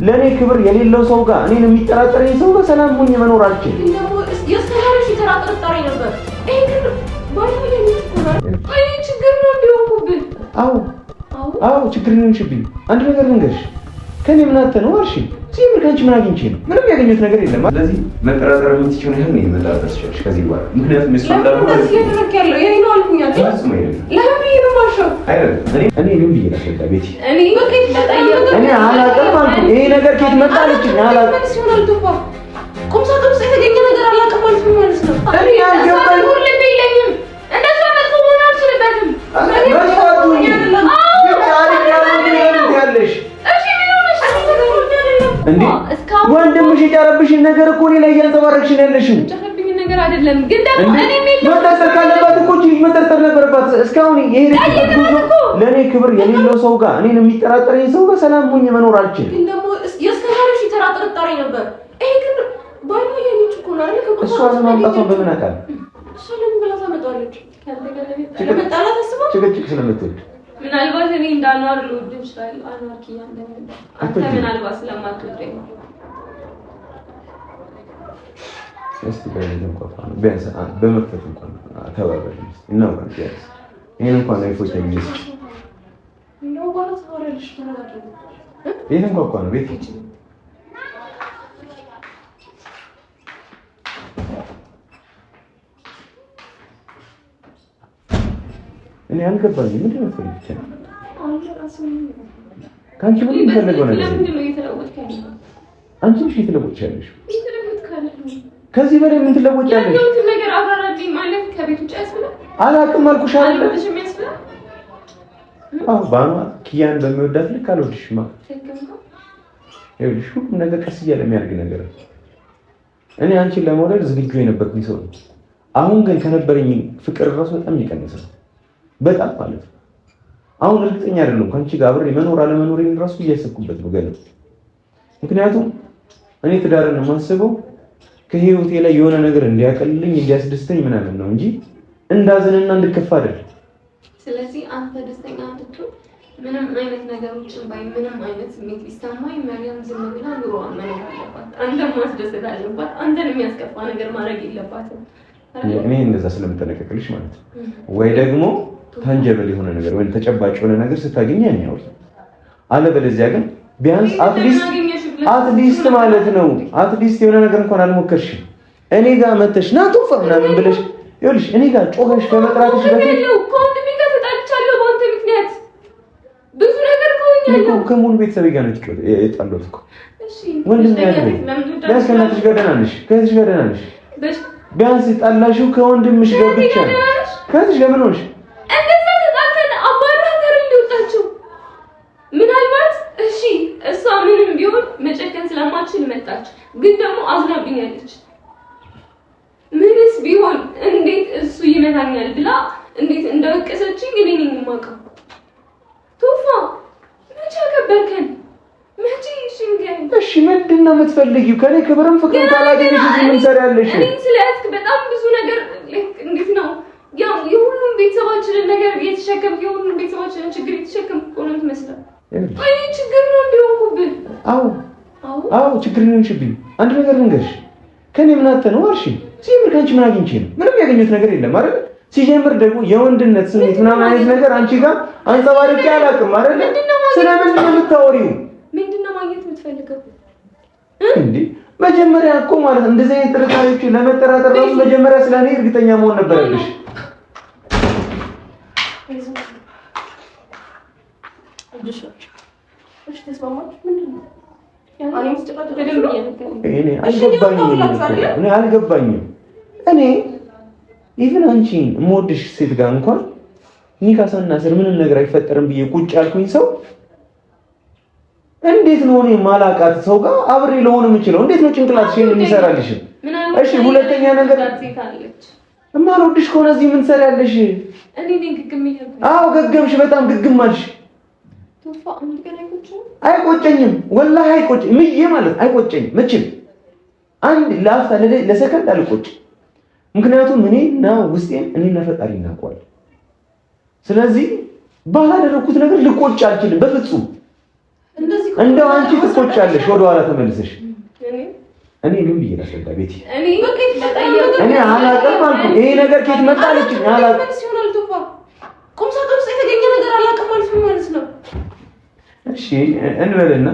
ለኔ ክብር የሌለው ሰው ጋር እኔን የሚጠራጠረኝ ሰው በሰላም ሆኜ መኖር አልችልም። የስተማሪሽ ተራጥረጣሪ ነበር። ይሄ ግን ባይሆን የሚቆራ አይ ችግር ነው እንዲሆንኩብኝ። አዎ ችግር ነው እንሽብኝ። አንድ ነገር ልንገርሽ፣ ከኔ ምን አተነው አልሽ? ሲምር ካንቺ ምን አግኝቼ ነው? ምንም ያገኘሁት ነገር የለም። ስለዚህ መጠራጠር የምትችይው ነገር ነው መጠራጠር ትችያለሽ ከዚህ በኋላ። ምክንያቱም መስፈንዳው ነው ያለው የኔ ነው አልኩኝ አይደል? ለምን ይሄማሽው አይደል? እኔ ግን ብዬሽ ቤቲ እኔ በቃ እኔ አላውቅም አልኩ። ይሄ ነገር ከየት መጣለች? አላውቅም ሲሆናል ቱፋ ቁምሳጥን ውስጥ የተገኘ ነገር አላውቅም ማለት ነው ማለት ነው። እኔ ያልገባኝ ሁሉ የለኝም እንደዛ መጥፎ ሆነ አልችልበትም። እንዴ ወንድምሽ የጫረብሽን ነገር እኮ እኔ ላይ እያንጸባረቅሽ ነው ያለሽው። የጫረብኝ ነገር አይደለም ግን ደግሞ እኔ መጠርጠር ካለባት እኮ እቺ መጠርጠር ነበረባት። እስካሁን የሄደችበት ጉዞ ለኔ ክብር የሌለው ሰው ጋር እኔን የሚጠራጠረኝ ሰው ጋር ሰላም ሆኜ መኖር አልችልም። ግን ደግሞ የስተማሪሽ ተራጥረጣሪ ነበር። ይሄ ግን ባይኖ የልጅ እኮ ነው አይደል? እሷ ለማምጣቷን በምን አውቃለሁ? እሷ ለምን ብላ ታመጣለች? ለመጣላት አስበው ጭቅጭቅ ስለምትወድ ምናልባት እኔ እንዳኗር ልወድ ይችላል። አንዋር ኪያ እንደምን አንተ ምናልባት ስለማትወደኝ ነው። እስቲ በእንትን ቆፋ ነው ቢያንስ በመክፈት እንኳን ተባበሪ እና እንኳን ቢያንስ ይሄን እንኳን ነው ይፎይ ተግኝስ ነው ባላስ ወረልሽ ተናገሩ። ይሄን እንኳን ነው ቤት እኔ አልገባኝም። ምንድን ነው ፍሪቻ ካንቺ ምን ይፈልገው ነገር ለምንድን ነው እየተለወጥክ ያለው? አንቺ ነሽ እየተለወጥሽ ያለሽ። ከዚህ በላይ ምን ትለወጫለሽ? ያለው ነገር አብራራልኝ ማለት ከቤት ውጭ ያስብላል። አላውቅም አልኩሽ አይደል? ምንም ያስብላል። ባኗ ኪያን በሚወዳት ልክ አልወድሽማ። ይኸውልሽ ሁሉም ነገር ቀስ እያለ የሚያደርግ ነገር ነው። እኔ አንቺን ለመውደድ ዝግጁ የነበርኩኝ ሰው ነኝ። አሁን ግን ከነበረኝ ፍቅር ራሱ በጣም እየቀነሰ ነው። በጣም ማለት ነው። አሁን እርግጠኛ አይደለም ካንቺ ጋር አብሬ መኖር አለመኖሬን ራሱ እያሰብኩበት ነው ገና። ምክንያቱም እኔ ትዳርን የማስበው ከህይወቴ ላይ የሆነ ነገር እንዲያቀልልኝ እንዲያስደስተኝ ምናምን ነው እንጂ እንዳዘንና እንድከፋ አይደለም። ስለዚህ አንተ ደስተኛ እንድትሆን ምንም አይነት ነገሮችን ባይ ምንም አይነት ስሜት ቢሰማኝ መሪያም ዝም ብላ ኑሮዋን መኖር አለባት። አንተም ማስደሰት አለባት። አንተን የሚያስከፋ ነገር ማድረግ የለባትም። እኔ እንደዛ ስለምጠነቀቅልሽ ማለት ነው። ወይ ደግሞ ታንጀብል የሆነ ነገር ወይ ተጨባጭ የሆነ ነገር ስታገኝ ያኛው አለበለዚያ ግን ቢያንስ አትሊስት ማለት ነው አትሊስት የሆነ ነገር እንኳን አልሞከርሽም። እኔ ጋር መተሽ ና ቶፋ ምናምን ብለሽ ይኸውልሽ እኔ ጋር ጮኸሽ ከመጥራትሽ በፊት ከወንድሜ ጋር ተጣልቻለሁ በአንተ ምክንያት ብዙ ነገር ከሆኛለሁ። ከሙሉ ቤተሰብ ጋር ነች የጣሉት እኮ ወንድሜ ያለው ቢያንስ ከእናትሽ ጋር ደህና ነሽ፣ ከእህትሽ ጋር ደህና ነሽ። ቢያንስ ጣላሽው ከወንድምሽ ጋር ብቻ ነው። ከእህትሽ ጋር ምን ሆነሽ? እንደዛ ተጣልተን አባራተር እንዲወጣችሁ ምናልባት እሺ እሷ ምንም ቢሆን መጨከን ስለማትችል መጣች፣ ግን ደግሞ አዝናብኛለች። ምንስ ቢሆን እንዴት እሱ ይመታኛል ብላ እንዴት እንደወቀሰችኝ እኔ ነኝ የማውቀው። ቶፋ መቼ አከበርከን? መቼ ሽንገን? እሺ ምንድን ነው የምትፈልጊው? ከኔ ክብርም ፍቅርም ካላገኘሽ እዚህ ምን ሰራለሽ? እኔ ስለያዝክ በጣም ብዙ ነገር እንዴት ነው ያው የሁሉም ቤተሰባችንን ነገር እየተሸከምክ የሁሉም ቤተሰባችንን ችግር እየተሸከምክ ነው የምትመስለው። አይ ችግር ነው እንዲሆንኩብህ። አዎ ችግር ነው እንሽብኝ። አንድ ነገር ልንገርሽ፣ ከኔ ምን አተነው አልሽ? ሲምር ካንቺ ምን አግኝቼ ነው? ምንም ያገኘሁት ነገር የለም አይደል? ሲጀምር ደግሞ የወንድነት ስሜት ምናምን አይነት ነገር አንቺ ጋር አንጸባርቄ አላውቅም አይደል? ስለምንድን ነው የምታወሪው? ምንድነው ማግኘት የምትፈልገው እንዴ? መጀመሪያ እኮ ማለት እንደዚህ አይነት ጥርጣሬዎችን ለመጠራጠር ራሱ መጀመሪያ ስለኔ እርግጠኛ መሆን ነበረብሽ። እኔ አልገባኝም። እኔ ኢቭን አንቺን የምወድሽ ሴት ጋር እንኳን ኒካ ሳናስር ምንም ነገር አይፈጠርም ብዬ ቁጭ ያልኩኝ ሰው እንዴት ነው እኔ ማላቃት ሰው ጋር አብሬ ለሆነ የምችለው? እንዴት ነው ጭንቅላትሽ የሚሰራልሽ? እሺ ሁለተኛ ነገር እማልወድሽ ከሆነ እዚህ ምን ትሰሪያለሽ? እኔ ነኝ ግግም ይሄድ። አዎ ገገምሽ፣ በጣም ግግም አልሽ። አይቆጨኝም፣ ወላሂ አይቆጨኝም። ምዬ ማለት አይቆጨኝም መቼም አንድ ለአፍታ ለሰከንድ አልቆጭ። ምክንያቱም እኔና ውስጤን እኔና ፈጣሪ እናውቀዋለን። ስለዚህ ባላደረኩት ነገር ልቆጭ አልችልም በፍጹም። እንደው አንቺ ትቆጫለሽ ወደኋላ ተመልሰሽ። እኔ ምን ብዬሽ ላስረዳ ቤቲ? እኔ አላውቅም አልኩ። ይሄ ነገር ከየት መጣ አለችኝ። አላውቅም ቁም ሳጥን ውስጥ የተገኘ ነገር አላውቅም ማለት ነው። እሺ እንበልና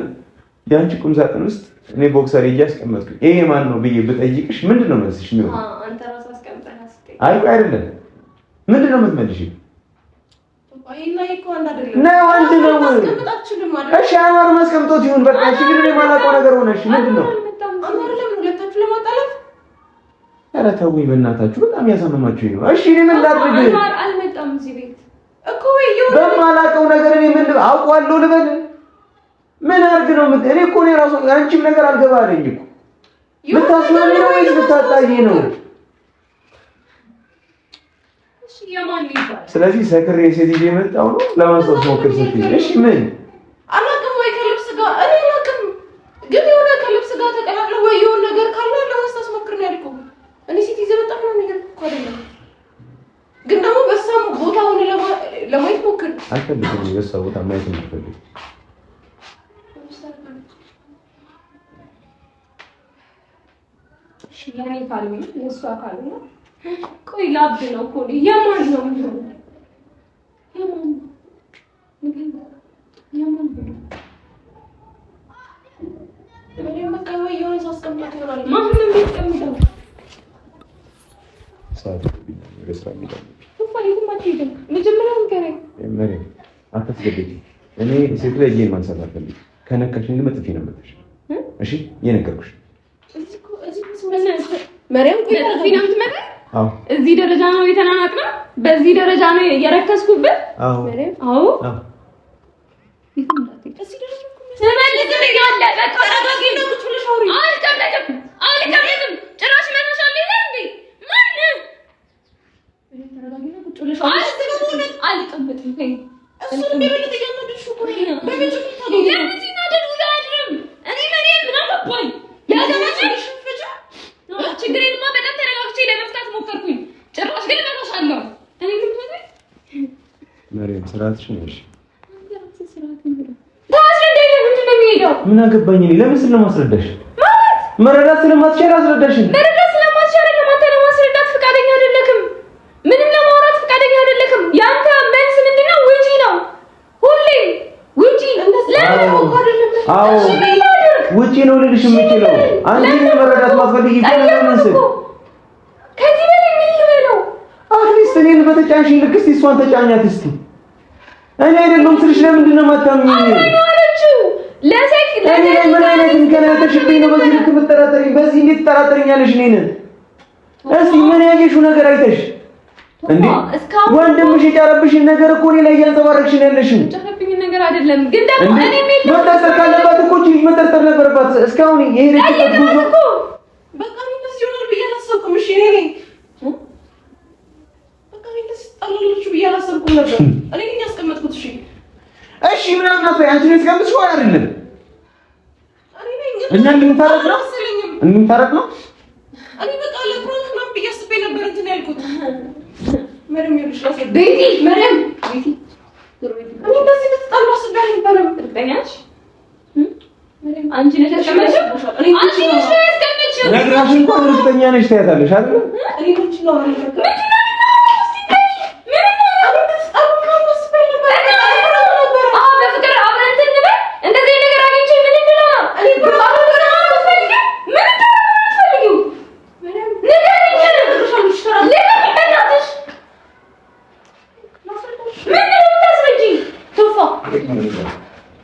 የአንቺ ቁም ሳጥን ውስጥ እኔ ቦክሰር እያስቀመጥኩኝ ይሄ ማን ነው ብዬ ብጠይቅሽ ምንድን ነው መልስሽ የሚሆነው? አንተ ራስህ አስቀምጠህ አስቀምጠህ። አይ አይደለም፣ ምንድን ነው የምትመልሺው? ነው አንድ ነው። እሺ አማር ማስቀምጦት ይሁን በቃ። እሺ ግን እኔ የማላውቀው ነገር ሆነ። እሺ ምንድን ነው? ኧረ ተውኝ በእናታችሁ፣ በጣም ያሳመማችሁኝ ነው። እሺ እኔ ምን ላድርግ? አልመጣም እዚህ ቤት እኮ በማላውቀው ነገር እኔ ምን አውቀዋለሁ ልበል? ምን አድርግ ነው? እኔ እኮ ነው ራሱ አንቺም ነገር አልገባ አለኝ እኮ። ልታስማሚ ነው ወይስ ልታጣይ ነው? እሺ የማን ይባል? ስለዚህ ሰክሬ ሴት ይዤ የመጣው ነው ለማስታወስ ሞክር ስትይ፣ እሺ ምን አላውቅም ወይ ከልብስ ጋር እኔ አላውቅም፣ ግን የሆነ ከልብስ ጋር ተቀላቅሎ ወይ የሆነ ነገር ካለ ለማስታወስ ሞክር ነው ያልኩህ። እኔ ሴት ይዤ መጣሁ ነው የሚገርም እኮ አይደለም፣ ግን ደግሞ በሳም ቦታ ሆነ ለማየት ሞክር። አልፈልግም፣ በሳ ቦታ ማየት አልፈልግም። ያኔ ካልሚ የእሷ ካልሚ ቆይ ላብድ ነው እኮ የማን ነው የሚሆነው? የማን እኔ ሴት ላይ እጄን ማንሳት አልፈልግም። ከነካሽኝ ግን በጥፊ ነው የምልሽ። እሺ የነገርኩሽ መሪያም ቆይ በጥፊ ነው የምትመጣው? አዎ። እዚህ ደረጃ ነው የተናናቅነው? በዚህ ደረጃ ነው የረከስኩበት? አዎ። መሪያም አዎ። አዎ። እዚህ ደረጃ ችግሬንማ በጣም ተረጋግቼ ለመፍታት ሞከርኩኝ። ጭራሽ ግን እመታሻለሁ። እኔ ምን ማለት መሪም ስርዓትሽን ነሽ። ምን አገባኝ እኔ ለምን ስለማስረዳሽ ማለት መረዳት ስለማትችል አስረዳሽኝ። መረዳት ስለማትችል ለማንተ ለማስረዳት ፈቃደኛ አይደለክም። ምንም ለማውራት ፈቃደኛ አይደለክም። ያንተ መልስ ምንድነው? ውጪ ነው ሁሌ ውጪ። ለምን ነው አይደለም? አዎ ውጪ ነው ልልሽ የምችለው። አንቺ መረዳት ማትፈልጊ ከሆነ ከዚህ በላይ ምን ልበለው? አትሊስት እኔን በተጫንሽኝ ልክ እስኪ እሷን ተጫኛት እስኪ። እኔ አይደለም ስልሽ ለምንድን ነው የማታምኚኝ? እኔ ምን አይነት እንከን አይተሽብኝ ነው በዚህ ልክ የምትጠራጠሪኝ? በዚህ እንዴት ትጠራጠሪኛለሽ እኔን? እስኪ ምን ያየሽው ነገር አይተሽ እንዴ? ወንድምሽ የጫረብሽን ነገር እኮ እኔ ላይ እያንጸባረቅሽ ነው ያለሽው። የጫረብኝን ነገር አይደለም ግን ደግሞ እኔ መጠርጠር ካለባት እኮ እቺ መጠርጠር ነበረባት። እስካሁን የሄደችበት ጉዞ በቃ እንደዚህ ይሆናል ብዬ አላሰብኩም። እሺ እኔ ነኝ በቃ እንደዚህ ጣላሎቹ ብዬ አላሰብኩም ነበር። እኔ ነኝ ያስቀመጥኩት። እሺ ምናምን አትበይ። አንቺ ነሽ ያስቀመጥሽው አይደለም? እና እንድንታረቅ ነው እኔ በቃ ለፕሮግራም ነው ብዬ አስቤ ነበር እንትን ያልኩት። መሪም ይልሽ ቤቲ መሪም ቤቲ እኔ እንደዚህ ልትጣሉ አስቤ አልነበረም። እርግጠኛሽ አንቺ ነሽ ያስቀመጥሽው? አንቺ ነሽ ያስቀመጥሽው? ነግራሽ እንኳን እርግጠኛ ነሽ ታያታለሽ አይደል? እኔ ምን ነው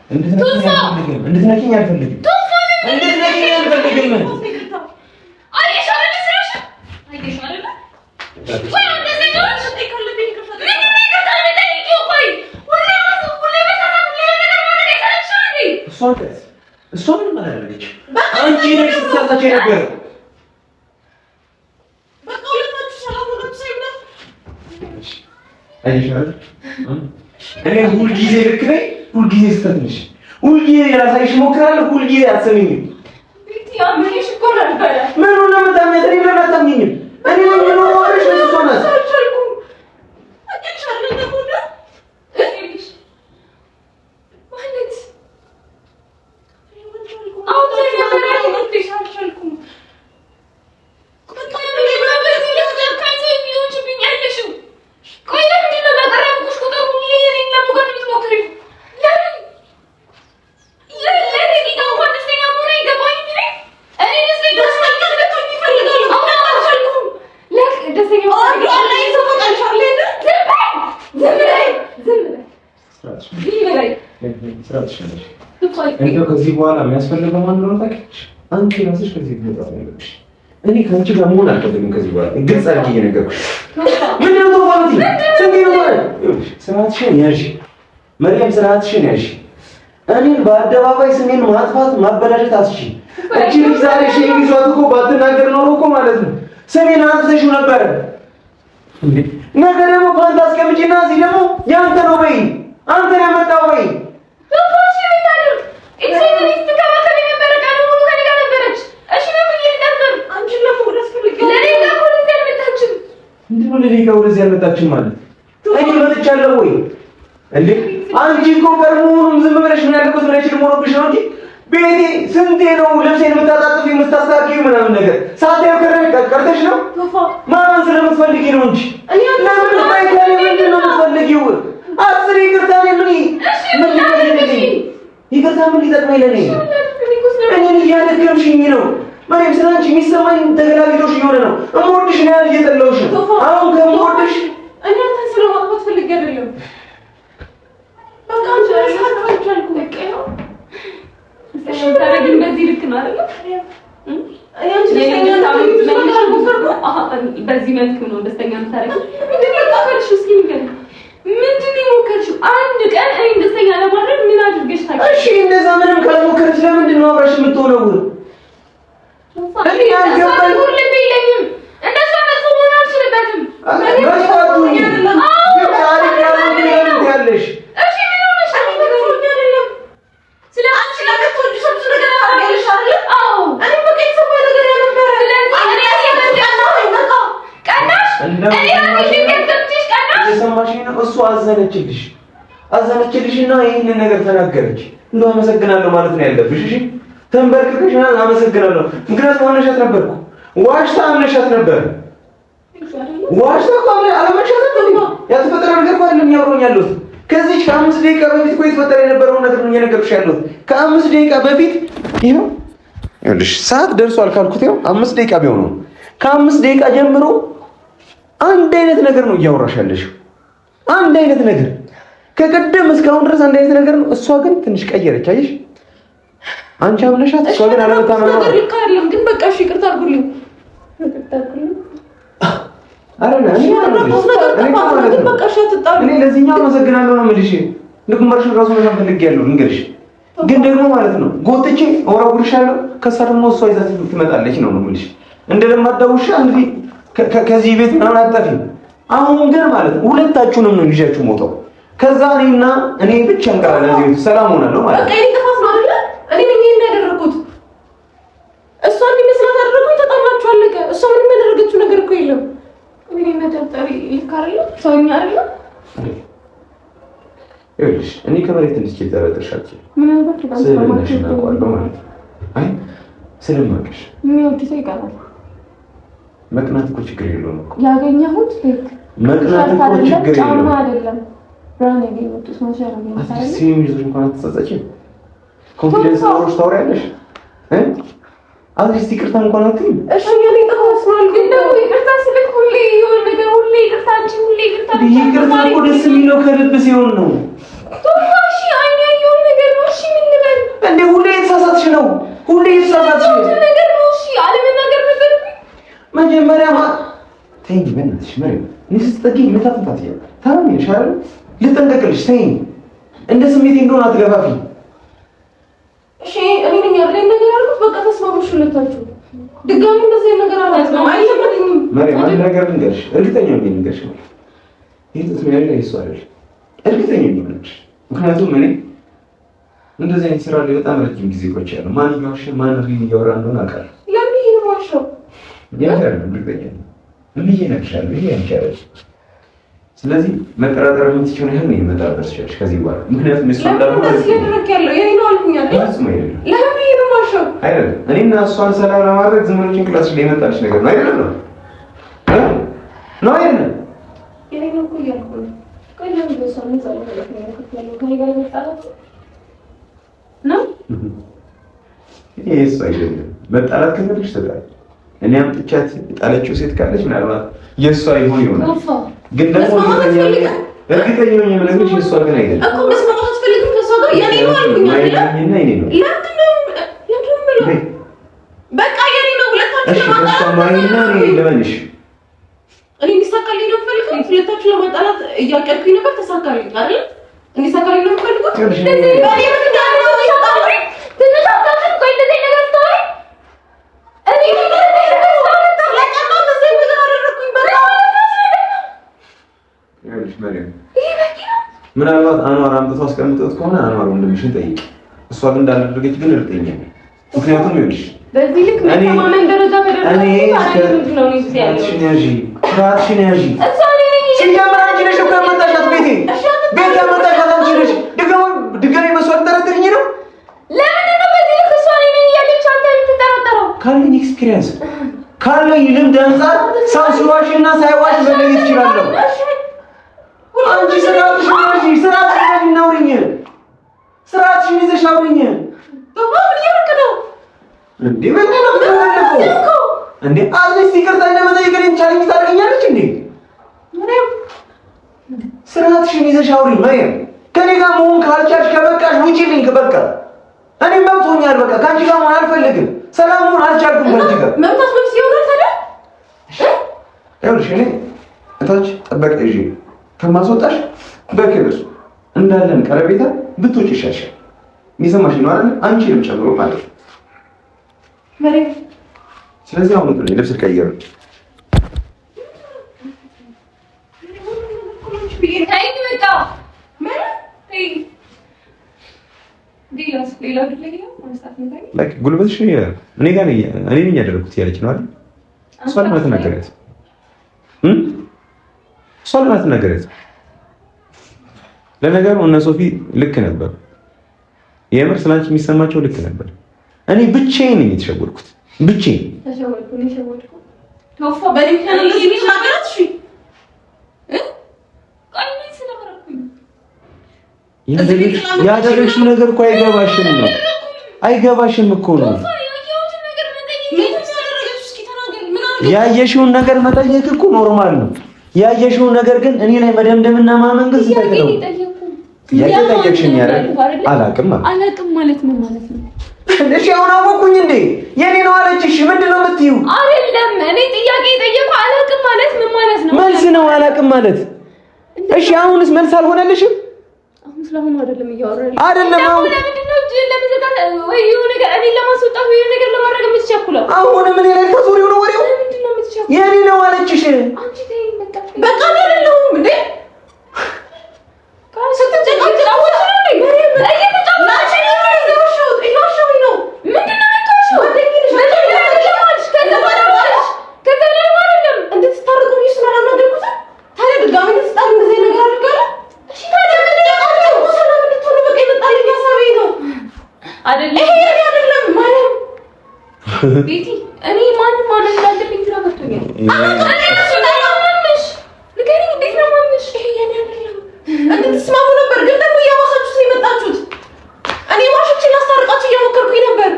እንድትነኪኝ አልፈልግም። እሷ ምንም አላደረገችም። አንቺ ነሽ ስትሳሳች የነበረው። እኔ ሁልጊዜ ልክ ነኝ፣ ሁልጊዜ ስትልሽ ሁልጊዜ ራሳይሽ ሞክራለሁ። ሁልጊዜ አትሰሚኝም። ያምንሽ እኮ ነበር። ምን ሆነ መታመት እኔ ለምን አታምኚኝም? እኔ ምን ሆነሽ ነው ሶናስ እንደው ከዚህ በኋላ የሚያስፈልገው ማን ነው ታውቂያለሽ? አንቺ ራስሽ ከዚህ መውጣት አለብሽ። እኔ ከአንቺ ጋር መሆን አልፈልግም ከዚህ በኋላ ግልጽ አድርጌ እየነገርኩሽ። ምንድን ነው ማለት ነው? ስርዓትሽን ያዥ መሪያም፣ ስርዓትሽን ያዥ። እኔን በአደባባይ ስሜን ማጥፋት ማበላሸት አትሺ። እቺ ልጅ ዛሬ ሼም ይዟት እኮ ባትናገር ኖሮ እኮ ማለት ነው ስሜን አጥፍተሽው ነበረ። ነገ ደግሞ ፓንት አስቀምጪና እዚህ ደግሞ ያንተ ነው በይ፣ አንተ ነው ያመጣው በይ። ለደቂቃ ወደዚህ አልመጣችም ማለት እኔ መጥቻለሁ ወይ እንዴ? አንቺ እኮ ቀድሞውንም ዝም ብለሽ ምን ያልኩት ብለሽ ልሞርብሽ ነው እንጂ ቤቴ ስንቴ ነው ልብሴን የምታጣጥፊ የምታስተካክዪው ምናምን ነገር ሳታየው ቀርተሽ ነው። ማመን ስለምትፈልጊ ነው እንጂ ለምን ባይካለ ምንድን ነው የምትፈልጊው? አስር ይቅርታ ይቅርታ ምን ሊጠቅመኝ ለኔ? እኔን እያደከምሽኝ ነው። ማንም ስለአንቺ የሚሰማኝ ተገላቢጦሽ እየሆነ ነው። እምወድሽ ነው ያህል እየጠላሁሽ ነው። አሁን ከምወድሽ እኔ አንተን ስለማጥፋት ፈልጌ አይደለም። በቃ አንቺ አልቻልኩም። በቃ ነው እሺ፣ ታረጊኝ በዚህ ልክ ነው አይደል? እኔ አንቺ ደስተኛ በዚህ መልክ ነው ደስተኛ የምታረጊኝ? ምንድን ነው የሞከርሽው? እስኪ ንገሪኝ። ምንድን ነው የሞከርሽው? አንድ ቀን እኔ ደስተኛ ለማድረግ ምን አድርገሽ ታውቂያለሽ? እሺ፣ እንደዛ ምንም ካልሞከርሽ ለምንድን ነው አብረሽ የምትሆነው? እኔ ያልገባኝ ሁሉም የለኝም። እንደዛ መጥፎ መሆን አልችልበትም። እሱ አዘነችልሽና ይህንን ነገር ተናገረች። እንደው አመሰግናለሁ ማለት ነው ያለብሽ። እሺ ተንበርክከሽ አመሰግናለሁ። ምክንያቱም አምነሻት ነበርኩ። ዋሽታ አምነሻት ነበር። ዋሽታ እኮ አለመሻት ነው። ያልተፈጠረ ነገር እኮ አይደለም እያወራሁኝ ያለሁት። ከዚህ ከ5 ደቂቃ በፊት እኮ የተፈጠረ የነበረውን ነገር ነው እየነገርኩሽ ያለሁት። ከ5 ደቂቃ በፊት ይኸው ይኸውልሽ ሰዓት ደርሷል ካልኩት ይኸው 5 ደቂቃ ቢሆን ነው። ከ5 ደቂቃ ጀምሮ አንድ አይነት ነገር ነው እያወራሽ ያለሽው። አንድ አይነት ነገር ከቀደም እስካሁን ድረስ አንድ አይነት ነገር ነው። እሷ ግን ትንሽ ቀየረች። አየሽ አንቺ አምነሻት፣ እሷ ግን አለመታመን ነው። ግን በቃ እሺ ይቅርታ አድርጉልኝ። እኔ ለዚህኛው አመሰግናለሁ ነው የምልሽ። ልግመርሽ ራሱ ነው ፈልጌያለሁ ልንገርሽ። ግን ደግሞ ማለት ነው ጎትቼ ወራውልሻለሁ። ከዛ ደግሞ እሷ ይዛት ትመጣለች ነው የምልሽ። እንደለማዳ ውሻ እንግዲህ ከዚህ ቤት ምናምን አጣፊም። አሁን ግን ማለት ነው ሁለታችሁንም ነው ልጃችሁ ሞተው ከዛ እኔ ብቻ እንቀራለን እዚህ ቤት ሰላም ሆናለሁ ማለት ነው። በቃ እኔ ጥፋት ነው አይደል? እኔ ነኝ ያደረኩት። እሷ እንዲመስላት አደረኩኝ። ተጣላችሁ አለቀ። እሷ ምንም ያደረገችው ነገር እኮ የለም። እኔ መጠርጠሪ ይካረለ ሰውኛ አይደል? ይኸውልሽ እኔ ከመሬት እንድትቼ ተረጥሻችሁ ምን አልባት ስለማሽ ነው ማለት ነው። አይ ስለማሽ ምን ወጥቶ ይቀራል። መቅናት እኮ ችግር የለውም እኮ ያገኘሁት ልክ መቅናት እኮ ችግር የለውም አይደለም። ብራን ያገኘሁት ማሻራ ነው ማለት ሲም ይዞሽ እንኳን ተጸጸችኝ። ኮንፊደንስ አውሮሽ ታወሪያለሽ አትሊስት ይቅርታ እንኳን አትይም። እሺ የኔ ተወስኗል። ግን ደግሞ ይቅርታ ስልክ ሁሌ የሆነ ነገር ሁሌ ይቅርታ አንቺ ሁሌ ይቅርታ እኮ ደስ የሚለው ከልብ ሲሆን ነው። ቶፋሺ አይኔ የሆነ ነገር ነው። እሺ ምን ልበል እንዴ? ሁሌ የተሳሳትሽ ነው። ሁሌ የተሳሳትሽ ነገር ነው። እሺ አለመናገር ነበር መጀመሪያ ተይኝ በእናትሽ መሪው ንስትጠጊኝ መታፈታት ይላል ታምኝሽ አይደል? ልጠንቀቅልሽ ተይኝ። እንደ ስሜቴ እንደሆነ አትገፋፊ። እሺ እኔ ነኝ ያለኝ ነገር አልኩት። በቃ ተስማሙሽ ሁለታችሁ። ድጋሚ እንደዚህ ነገር አላልኩም። አይተመኝም መሪው አንድ ነገር ልንገርሽ፣ እርግጠኛ ነኝ ልንገርሽ ነው ይሄ ተስማሚ ላይ እሱ አይደል? እርግጠኛ ነኝ ልንገርሽ። ምክንያቱም እኔ እንደዚህ አይነት ስራ ላይ በጣም ረጅም ጊዜ ቆይቻለሁ። ማን ይዋሽ ማን ሪል እያወራ እንደሆነ አውቃለሁ። ለምን ይሄን ዋሽው? ያቻለ ልገኛ እንዴ ነክሻለሁ። ይሄ ያቻለ ስለዚህ መጠራጠር የምትችይው ነገር ነው የመጣበስ ሸሽ ከዚህ በኋላ ምክንያቱም እሱ እንዳልሆነ ያለው ይሄ ነው አልኩኛል። ለምን ይሄን ዋሽው? አይደለም እኔና እሷን ሰላም ለማድረግ ዝም ብሎ ጭንቅላትሽ ላይ የመጣልሽ ነገር ነው አይደለም? ነው አይደለም? ይሄ ነው እኮ ያልኩ ነው። ቆይ ለምን በሰው ነው ዛሬ ነው ከኔ ጋር መጣላት ነው? ይሄስ አይደለም መጣላት ከመልሽ ተጣላ። እኔ አምጥቻት ጣለችው ሴት ካለች ምናልባት የእሷ ይሆን ይሆናል። ግን ደግሞ እርግጠኛ ነኝ የምነግርሽ የእሷ ግን አይደለም እኮ መስማት አትፈልግም ከእሷ ጋር የኔ ነው አልኩኝ አይደል? ለምን ነው በቃ የኔ ነው ሁለታችሁ ለማጣላት እኔ እንዲሳካልኝ ነው የምፈልገው። ሁለታችሁ ለማጣላት እያቀድኩኝ ነበር፣ ተሳካልኝ አይደል? እንዲሳካልኝ ነው የምፈልገው። ምናልባት አኗር አምጥቶ አስቀምጦት ከሆነ አኗር ወንድምሽን ጠይቂ። እሷ ግን እንዳላደረገች ግን እርግጠኛ ነኝ። ምክንያቱም ይኸውልሽ በዚህ ልክ መተማመን ደረጃ ስርዓትሽን ያዢ ሲጀምር አንቺ ነሽ እኮ ያመጣሻት ቤት ያመጣሻት አንቺ ነሽ። ድጋሚ መስዋዕት ጠረጥርኝ ነው። ለምን ነው በዚህ ልክ እሷ እኔ እያለች አንተ የምትጠራጠረው? ካለኝ ኤክስፒሪየንስ ካለኝ ልምድ አንፃር ሰው ሲዋሽና ሳይዋሽ መለየት እችላለሁ። አንቺ ስርዓትሽን ይዘሽ አውሪኝ። ምን እያደረክ ነው እንዴ? ምንድን ነው የምትፈልገው እንዴ? አለች ይቅርታ እንደመጠየቅ እኔን ቻሌንጅ ታደርገኛለች እንዴ? ስርዓትሽን ይዘሽ አውሪኝ ማርያም። ከኔ ጋር መሆን ካልቻልሽ ከበቃሽ ውጪልኝ። በቃ እኔ መብቶኛል። በቃ ከአንቺ ጋር መሆን አልፈልግም። ሰላም መሆን አልቻልኩም ከአንቺ ጋር። መብታት መብት ይሆናል ታዲያ። ይኸውልሽ እኔ እታች ጠበቃ ይዤ ከማስወጣሽ በክብር እንዳለን ቀረቤታ ብትወጪ ይሻልሻል። የሚሰማሽ ነው አይደል? አንቺንም ጨምሮ ማለት ነው። ስለዚህ አሁን ነው ልብስ ቀይር። ጉልበትሽ እኔ ጋር እኔ ነኝ ያደረኩት ያለች ነው አይደል? እሷ ለምን አትናገሪያት? እሷ ለምን አትናገሪያት? ለነገሩ እነ ሶፊ ልክ ነበር። የምር ስላንቺ የሚሰማቸው ልክ ነበር። እኔ ብቻዬን ነኝ የተሸወድኩት። ብቻዬን ያደረግሽው ነገር እኮ አይገባሽም ነው። አይገባሽም እኮ ነው። ያየሽውን ነገር መጠየቅ እኮ ኖርማል ነው። ያየሽውን ነገር ግን እኔ ላይ መደምደምና ማመን ግን ስህተት ነው። ያየሽኝ ያረግ አላቅም ማለት ምን ማለት ነው? እሺ አሁን አወኩኝ እንዴ? የኔ ነው አለችሽ። ምንድነው የምትይው? አይደለም እኔ ጥያቄ ጠየቁ። አላቅም ማለት ምን ማለት ነው? መልስ ነው አላቅም ማለት። እሺ አሁንስ መልስ አልሆነልሽም? አሁን ስለሆነ አይደለም እያወራኝ አይደለም። አሁን ለምንድነው እጅ ለምዘጋት ወይ የሆነ ነገር እኔ ለማስወጣት ወይ የሆነ ነገር ለማድረግ የምትቸኩለው? አሁን ምን ላይ ተዞሪው ነው ወሬው? ለምንድነው የምትቸኩለው? የኔ ነው አለችሽ። አንቺ ተይ በቃ አይደለም እንዴ? ቤቲ እኔ ማንም እንዳለብኝ ግራ ገብቶኛል። እንድትስማሙ ነበር፣ ግን ደግሞ እያዋሳችሁ ነው የመጣችሁት። እኔ ዋሽችን ላስታርቃችሁ እየሞከርኩኝ ነበር፣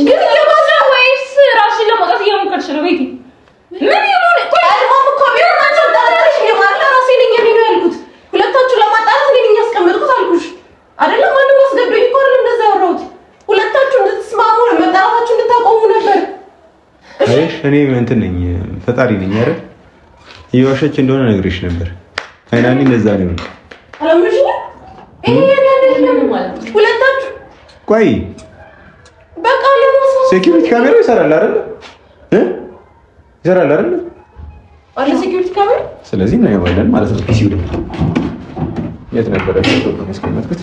ግን እየባሰ ወይስ ራስሽን ለማውጣት እየሞከርሽ ነው? ቤቲ ምን ይሁን ቀድሞም እኮ ቢሆን አንቺ እንዳደረግሽ የማለ ራሴ ነኝ እኔ ነው ያልኩት። ሁለታችሁ ለማጣላት እኔ ነኝ ያስቀመጥኩት አልኩሽ አይደለም? ማንም አስገዶኝ እኮ አይደለም እንደዛ ያወራሁት። ሁለታችሁ እንድትስማሙ መጣላታችሁ እንድታቆሙ ነበር። አይሽ እኔ እንትን ነኝ ፈጣሪ ነኝ አይደል? እየዋሸች እንደሆነ ነግሬሽ ነበር። ፋይናሊ እንደዛ ነው። አላምንሽ ነው ይሄ ያደረገው ማለት ነው። ሁለታችሁ ቆይ በቃ ሴኩሪቲ ካሜራ ይሰራል አይደል? ይሰራል አይደል? አለ ሴኩሪቲ ካሜራ። ስለዚህ ነው ያባለን ማለት ነው። ፒሲው የት ነበረ? ያስቀመጥኩት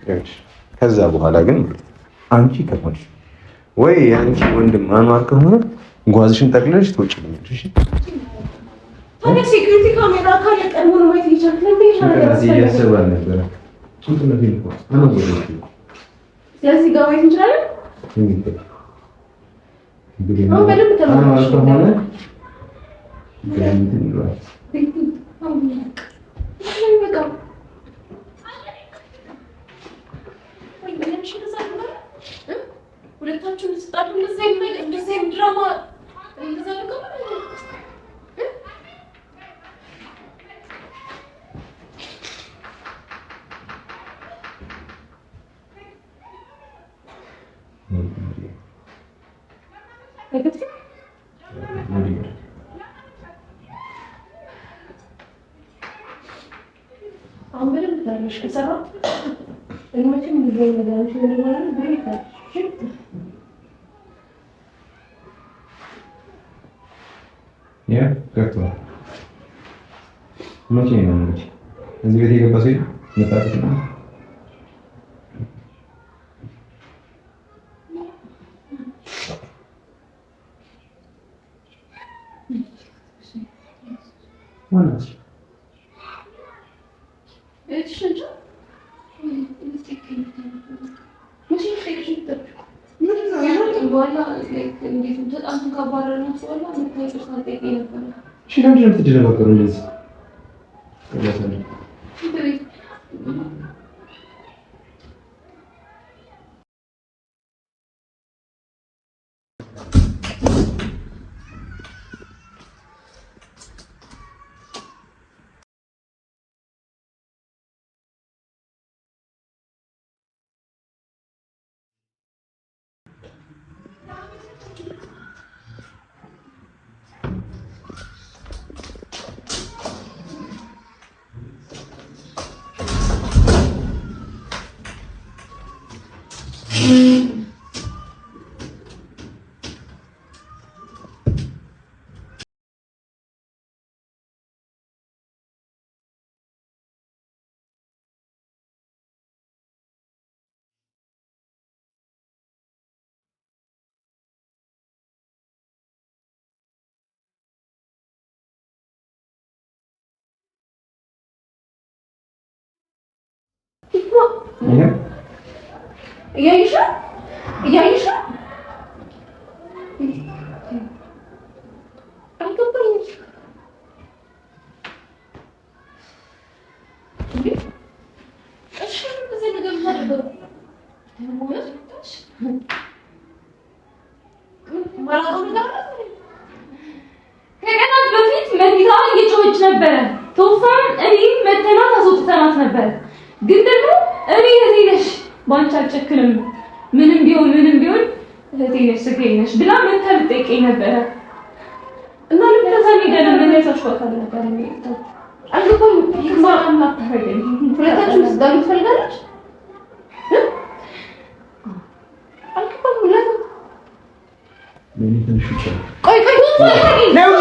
ከዛ በኋላ ግን አንቺ ከሆንሽ ወይ አንቺ ወንድም አኗር ከሆነ ጓዝሽን ጠቅልለሽ ትወጪልኛለሽ። እሺ ታዲያ ሴኩሪቲ ካሜራ ካለ ቀድሞ ነው ማየት ይቻላል። ስለዚህ ያሰባል ነበር ስለዚህ ጋር ማየት እንችላለን። አሁን በደንብ ተመልካች ከሆነ እንትን ይሏል ሁለታችሁን ስጣዱ እንደዚህ ድራማ እንደዛ ነው። አሁን በደንብ ታሪሽ ከሰራ እነዚህም እንደዚህ ነገሮች እንደማለት ብሬክ ገብቶሃል? መቼ ነው እንግዲህ እዚህ ቤት የገባ ሰው መጣጥ ነው። ማለት እያየሽ አልገባኝም። እሺ በዚህ ነገር ታደርገው ከቀናት በፊት መዲታ እየጮኸች ነበረ። ቶፋን እኔም መተናት አስወጥተናት ነበር። ግን ደግሞ እኔ እህቴ ነሽ ባንቺ አልጨክንም፣ ምንም ቢሆን እህቴ ነሽ ስጋዬ ነሽ ብላ መታ ልጠይቀኝ ነበረ እና ለዛ ሄደን ምን ያሳሽዋታል ነበር የሚለው አልገባኝም። ይክማራም አታፈገኝ ሁለታችሁም ስዳሉ ትፈልጋለች አልገባኝም። ለምን ምን ትንሽ ይችላል? ቆይ ነው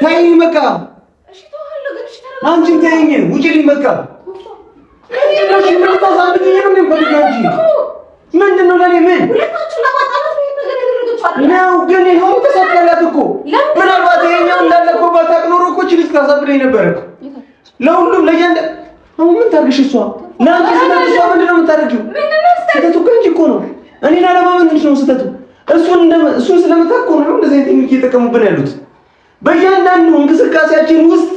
ታይኝ በቃ አንቺም ታይኝ ውጪልኝ በቃ ምንድን ነው ለኔ ምን ነው ግን ይኸው ተሳካላት እኮ ምናልባት ይሄኛው እንዳለ እኮ ባታውቅ ኖሮ እኮ እቺ ልጅ ታሳብደኝ ነበር እኮ ለሁሉም ለእያንዳንዱ አሁን ምን ታርግሽ እሷ ለአንቺ ስትል እሷ ምንድን ነው የምታደርጊው ስህተቱ እኮ አንቺ እኮ ነው እኔን አለማመን ነው ስህተቱ እሱን ስለምታውቅ እኮ ነው እንደዚህ አይነት እየተጠቀሙብን ያሉት በእያንዳንዱ እንቅስቃሴያችን ውስጥ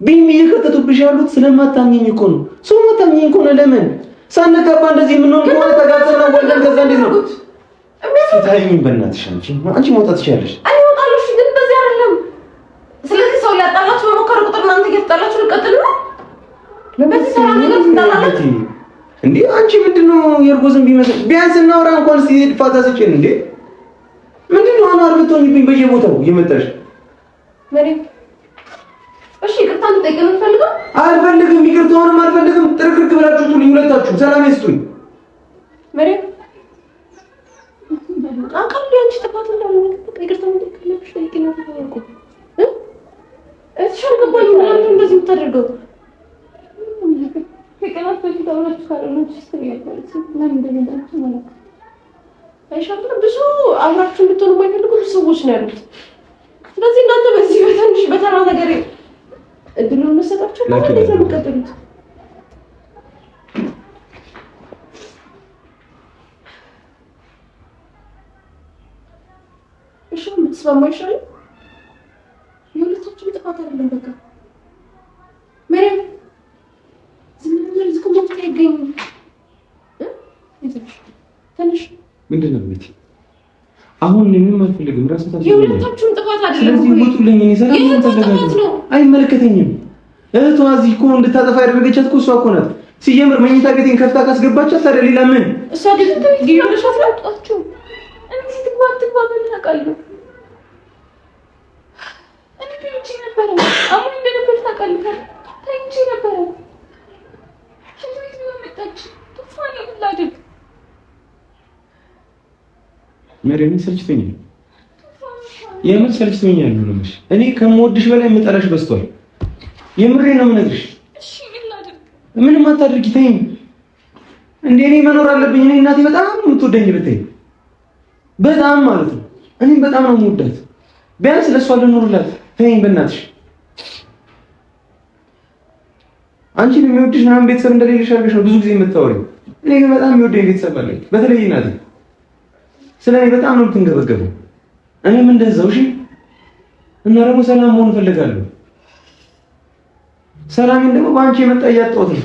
ቢም እየከተቱብሽ ያሉት ስለማታምኚኝ እኮ ነው ሰው ማታምኚኝ ከሆነ ለምን ሳንገባ እንደዚህ የምንሆን ከሆነ ተጋብተና ወልደን ከዛ እንዴት ነው ታይኝ በእናትሽ አንቺ መውጣት ትችያለሽ አይወጣልሽ ግን በዚህ አይደለም ስለዚህ ሰው ያጣላችሁ በመከረ ቁጥር እናንተ እየተጣላችሁ ልቀጥሉ ነው ለበዚህ ሰራ ነገር ትጣላላችሁ እንዴ አንቺ ምንድነው የርጎዝም ቢመስል ቢያንስ እናውራ እንኳን እስቲ ፋታ ሰጪን እንዴ ምንድነው አኗር ብትሆኚብኝ በየቦታው እየመጣሽ መሬት እሺ ይቅርታ እንጠይቀን ፈልገው አልፈልግም ይቅርታውንም አልፈልግም ጥርቅርቅ ብላችሁ ሁለታችሁ ሰላም ይስጡኝ መሬም አቃሉ ያንቺ ጥፋት እንዳልሆነ ይቅርታ እንደከለብሽ ነው ተባልኩ እሺ ገባኝ ማለት እንደዚህ የምታደርገው ከቀናት በፊት አውራችሁ ካለች ስትሪያለች ለምን እንደዚህ ማለት አይሻም ብዙ አብራችሁ እንድትሆኑ የማይፈልጉ ሰዎች ነው ያሉት። ስለዚህ እናንተ በዚህ በትንሽ በተራ ነገር እድሉን መሰጣችሁ ማለት ነው የምትቀበሉት። እሺ የምትስማማ ይሻላል። የሁለታችሁም ጥፋት አይደለም። በቃ መሬም ዝም ብለህ ዝም ብለህ አይገኝም ትንሽ ምንድን ነው ቤቲ? አሁን ምንም አልፈልግም። ራስታችሁ የሁለታችሁም ጥፋት አይደለም። ስለዚህ ውጡልኝ። እኔ ሰላም ተደረገ አይመለከተኝም። እህቷ እዚህ እኮ እንድታጠፋ ያደረገቻት እኮ እሷ እኮ ናት። ሲጀምር መኝታ ቤቴን ከፍታ ካስገባቻት ታዲያ ሌላ ምን? እሷ ግን ይኸውልሻት ላውጣችሁ እንዴ ትግባ በልናቃለሁ እኔ ትንሽ ነበር አሁን እንደነበር ታውቃለህ። ትንሽ ነበር ሽንት ቤት መጣች ተፋለ ብላድግ መሬም ሰልችቶኛል። የምን ሰልችቶኛል ነው ልምሽ? እኔ ከምወድሽ በላይ የምጠላሽ በዝቷል። የምሬን ነው የምነግርሽ። እሺ ምን ላድርግ? ምንም አታድርጊ። ተይኝ እንዴ እኔ መኖር አለብኝ። እኔ እናቴ በጣም ነው የምትወደኝ ብትይ በጣም ማለት ነው። እኔም በጣም ነው የምወዳት። ቢያንስ ለሷ ልኖርላት። ተይኝ በእናትሽ። አንቺን የሚወድሽ ምናምን ቤተሰብ እንደሌለሽ አድርገሽ ነው ብዙ ጊዜ የምታወሪው። እኔ ግን በጣም የሚወደኝ ቤተሰብ አለኝ። በተለይ እናቴ ስለኔ በጣም ነው የምትንገበገበው። እኔም እንደዛው። እሺ እና ደግሞ ሰላም መሆን እፈልጋለሁ። ሰላሜን ደግሞ በአንቺ የመጣ እያጣሁት ነው።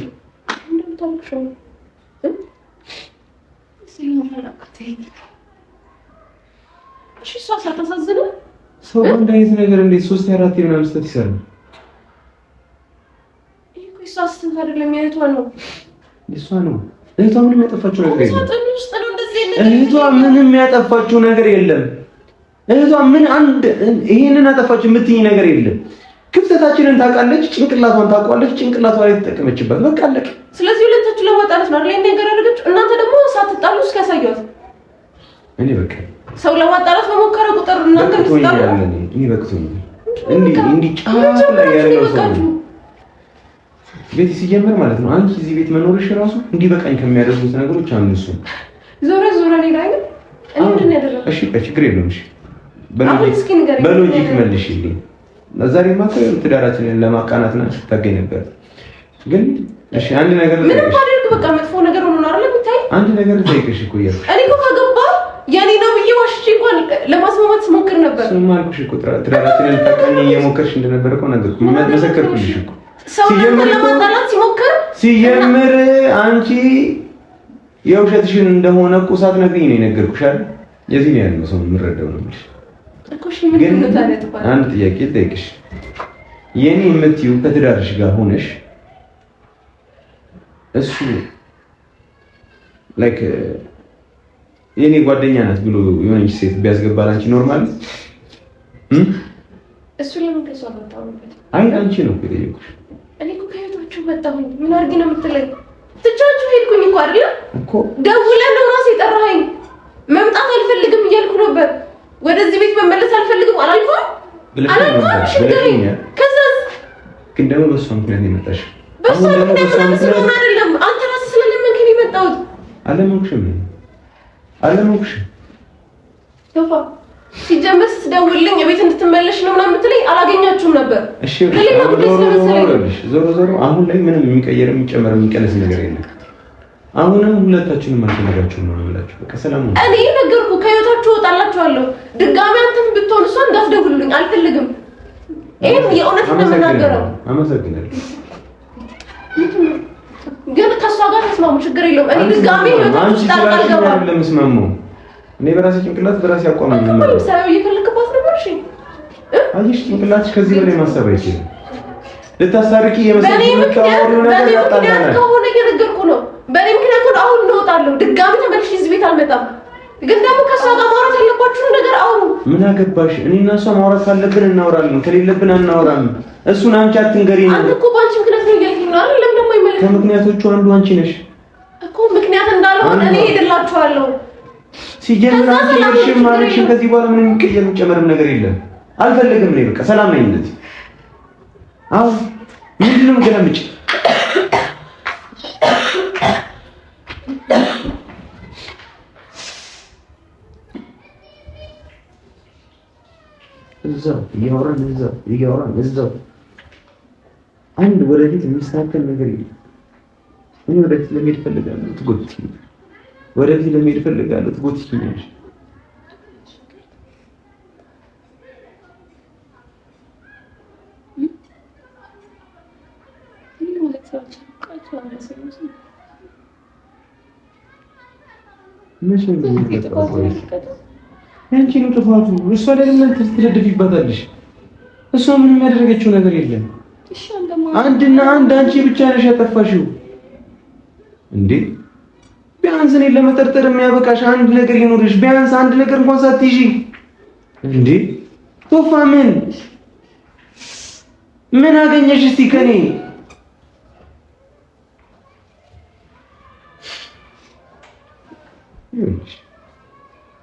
እንደምታውቀው እሺ እሷ ሳታሳዝነ ሰው አንድ አይነት ነገር እንዴት 3-4 ምናምን ስህተት ይሰራል? ይሄ እኮ እሷ ስህተት አይደለም፣ የእህቷ ነው። እሷ ነው እህቷ ምንም ያጠፋችው ነገር የለም። እህቷ ምንም ያጠፋችው ነገር የለም። እህቷ ምን አንድ ይሄንን አጠፋችው የምትይኝ ነገር የለም። ክፍተታችንን ታውቃለች፣ ጭንቅላቷን ታውቃለች፣ ጭንቅላቷ ላይ ተጠቀመችበት። በቃ አለቀ። ስለዚህ ሁለታችሁ ለማጣላት ነው አይደል ነገር ያደረገችው? እናንተ ደግሞ ሳትጣሉ እስኪያሳዩት እኔ በቃ ሰው ለማጣላት በሞከረ ቁጥር እናንተ ትጣሉ። እኔ በቅቶኛል። እንዲህ ጫፍ ላይ ያለው ሰው ቤት ሲጀምር ማለት ነው። አንቺ እዚህ ቤት መኖርሽ ራሱ እንዲህ በቃኝ ከሚያደርጉት ነገሮች አንዱ እሱ ዞረ ሌላ አይደል? ምንድን ነው ያደረገው? እሺ ችግር የለውም። እሺ በሎጂክ መልሽልኝ። ዛሬ ማታ ትዳራችንን ለማቃናትና ስታገኝ ነበር። ግን እሺ አንድ ነገር ምን አደረግ? በቃ መጥፎ ነገር ሆኖ ነው አይደል? ብታይ አንድ ነገር ጠይቅሽ እኮ እያልኩሽ እኔ እኮ ከገባ የኔ ነው ብዬ ዋሽቼ እንኳን ለማስማማት ስሞክር ነበር። ስማልኩሽ እኮ ትዳራችንን ታቃኝ እየሞከርሽ እንደነበር እኮ ነገርኩሽ። መሰከርኩልሽ እኮ ሲጀምር አንቺ የውሸትሽን እንደሆነ እኮ ሳትነግሪኝ ነው የነገርኩሽ አይደል? የዚህ ነው ያለው ሰው የምረዳው ነው የምልሽ። ግን አንድ ጥያቄ ልጠይቅሽ። የኔ የምትይው ከትዳርሽ ጋር ሆነሽ እሱ ላይክ የኔ ጓደኛ ናት ብሎ የሆነች ሴት ቢያስገባል አንቺ ኖርማል? እሱ ለምን ከሷ መጣው? አይ አንቺ ነው የጠየኩሽ። እኔ እኮ ከህይወታችሁ መጣሁኝ። ምን አድርጊ ነው የምትለኝ? ትቻችሁ ሄድኩኝ እኮ አይደል እኮ ደውለህ ነው ራስ የጠራኸኝ። መምጣት አልፈልግም እያልኩ ነበር። ወደዚህ ቤት መመለስ አልፈልግም አላልኩም? ከዛስ ግን ደግሞ በሷ ምክንያት ነው የመጣሽው። በሷ ምክንያት አይደለም፣ አንተ ራስህ ስለለመንከኝ ነው የመጣሁት። አለመንኩሽም ተፋ ሲጀመር ስትደውልልኝ ቤት እንድትመለሽ ነው ምናምን ብትለኝ አላገኛችሁም ነበር። እሺ ዞሮ አሁን ላይ ምንም የሚቀየር የሚጨመር የሚቀነስ ነገር የለም። አሁንም ሁለታችሁንም አልተነጋችሁም ነው የምላችሁ። በቃ ሰላም ነው። እኔ ነገርኩህ፣ ከህይወታችሁ እወጣላችኋለሁ። ድጋሚ አንተም ብትሆን እሷ እንዳትደውልልኝ አልፈልግም። ይሄን የእውነት ነው የምናገረው። አመሰግናለሁ። ግን ከሷ ጋር ተስማሙ፣ ችግር የለውም። እኔ ድጋሚ ህይወታችሁ ታልቃልገባም ለምስማማው እኔ በራሴ ጭንቅላት በራሴ አቋም ነው ማለት ነው። ሰው እየፈለክባት ነበር። እሺ አይሽ ጭንቅላትሽ ከዚህ በላይ ማሰብ አይችልም። ልታሳርቂ የመሰለኝ ታወሩ ነገር ያጣላናል። ከሆነ እየነገርኩ ነው። በእኔ ምክንያት ነው አሁን እንወጣለሁ። ድጋሚ ተመልሼ እዚህ ቤት አልመጣም። ግን ደግሞ ከሷ ጋር ማውራት ያለባችሁ ነገር አውሩ። ምን አገባሽ? እኔና እሷ ማውራት ካለብን እናወራለን፣ ከሌለብን አናወራም። እሱን አንቺ አትንገሪኝ። አንተ እኮ ባንቺ ምክንያት ነው እያልኩኝ ነው አይደል? ለምን ደግሞ ይመለስ? ከምክንያቶቹ አንዱ አንቺ ነሽ። እኮ ምክንያት እንዳልሆነ እኔ ሄድላችኋለሁ። ሲጀምር አትሄድሽም ማለትሽም ከዚህ በኋላ ምንም የሚቀየር የሚጨመርም ነገር የለም። አልፈልግም ነኝ በቃ ሰላም ነኝ እንደዚህ። አዎ ምንድን ነው የምገለምጭ? እዛው እያወራን እዛው አንድ ወደፊት የሚስተካከል ነገር የለም። እኔ ወደፊት ለመሄድ እፈልጋለሁ፣ ትጎትቺኛለሽ። ወደፊት ለመሄድ እፈልጋለሁ፣ ትጎትቺኛለሽ። አንቺ ነው ጥፋቱ። እሷ ለምን ትለድፊባታለሽ? እሷ ምንም ያደረገችው ነገር የለም። አንድና አንድ አንቺ ብቻ ነሽ ያጠፋሽው። እንዴ ቢያንስ እኔን ለመጠርጠር የሚያበቃሽ አንድ ነገር ይኖርሽ። ቢያንስ አንድ ነገር እንኳን ሳትይዢ እንዴ ቶፋ ምን አገኘሽ እስቲ ከኔ?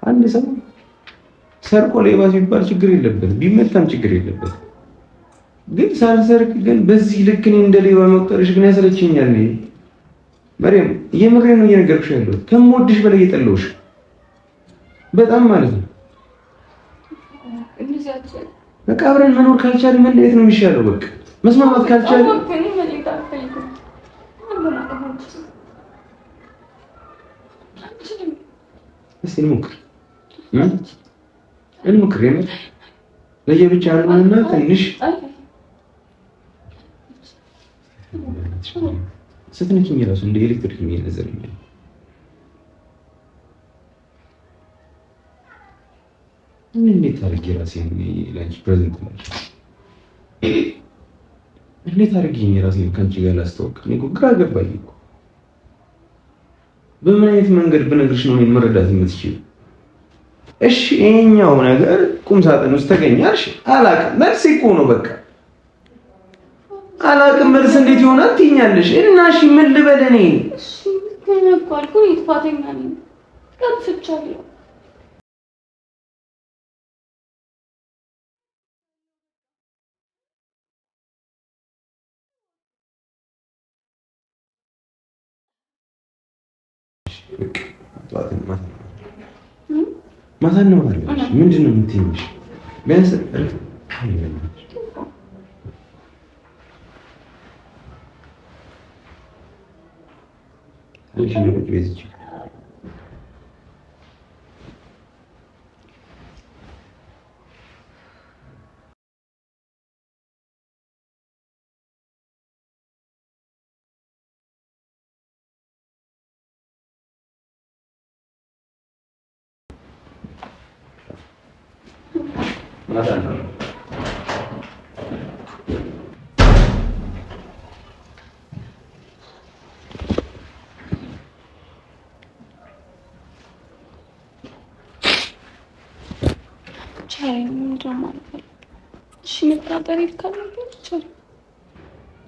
አንድ ሰው ሰርቆ ሌባ ሲባል ችግር የለበት፣ ቢመታም ችግር የለበት። ግን ሳልሰርቅ ግን በዚህ ልክ እኔ እንደ ሌባ መቁጠርሽ ግን ያሰለችኛል። መሪም የምሬን ነው እየነገርኩሽ ያለሁት። ከምወድሽ በላይ እየጠላሁሽ በጣም ማለት ነው። በቃ አብረን መኖር ካልቻልን መለየት ነው የሚሻለው። በቃ መስማማት ካልቻልን እስቲ እንሞክር የምር ለየብቻ ነውና ትንሽ ስትነኪኝ እራሱ እንደ ኤሌክትሪክ የሚነዘረኝ እንዴት አድርጌ ራሴን ለአንቺ ፕሬዘንት ማለት እንዴት አድርጌ ራሴን ከአንቺ ጋር ላስተዋውቅ? እኔ እኮ ግራ ገባኝ እኮ። በምን አይነት መንገድ ብነግርሽ ነው እኔን መረዳት የምትችይው? እሺ ይሄኛው ነገር ቁም ሳጥን ውስጥ ተገኛልሽ። አላቅም መልስ እኮ ነው በቃ አላቅም መልስ እንዴት ይሆናል ትይኛለሽ? እና እሺ ምን ልበል እኔ? እሺ ከነቋልኩ ይጥፋተኛ ነኝ ቀጥቻለሁ። ማታ ነው ማለት ምንድን ነው የምትይኝሽ? ቢያንስ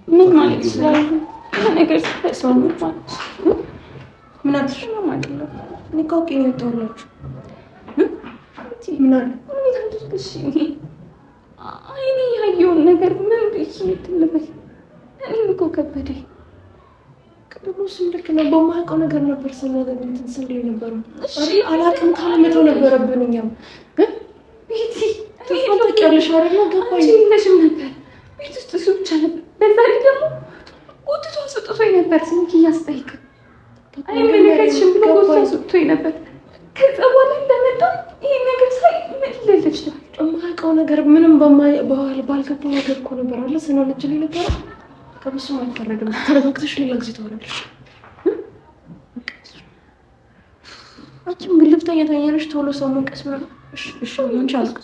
ምን ማለት ይችላል? ነገር ሲፈጽም ማለት ምን አትሽ ነው ማለት ነው? እኔ ኮኪ ነው ተወላችሁ ምን አለ እሺ አይኔ ያየውን ነገር ምን ይችላል? እኔ እኮ ከበደኝ። ቅዱስ ልክ ነው። በማያውቀው ነገር ነበር ሰነደ እንትን ስንል ነበር። እሺ አላውቅም ካለመተው ነበረብን እኛም ግን ቤቲ ተፈቀደልሽ አይደል? ገባኝ ለሽም ነበር ቤት ውስጥ እሱ ብቻ ነበር። በዛ ላይ ደግሞ ወጥቶ አስወጥቶኝ ነበር። ስንት እያስጠይቅ አይመለከትሽም ብሎ ወጥቶ አስወጥቶኝ ነበር። ከዛ በኋላ እንደመጣ ይሄ ነገር ሳይ ምን ልልሽ ነው? የማያውቀው ነገር ምንም ባልገባው ነገር እኮ ነበር አለ ስናለች ላይ ነበር። ከብሱም አልፈረድም። ተረጋግተሽ ሌላ ጊዜ ታወራለሽ። አንቺም ግልፍተኛ ተኛለሽ። ቶሎ ሰው መንቀስ ምናምን እሺ አንቺ አልኩ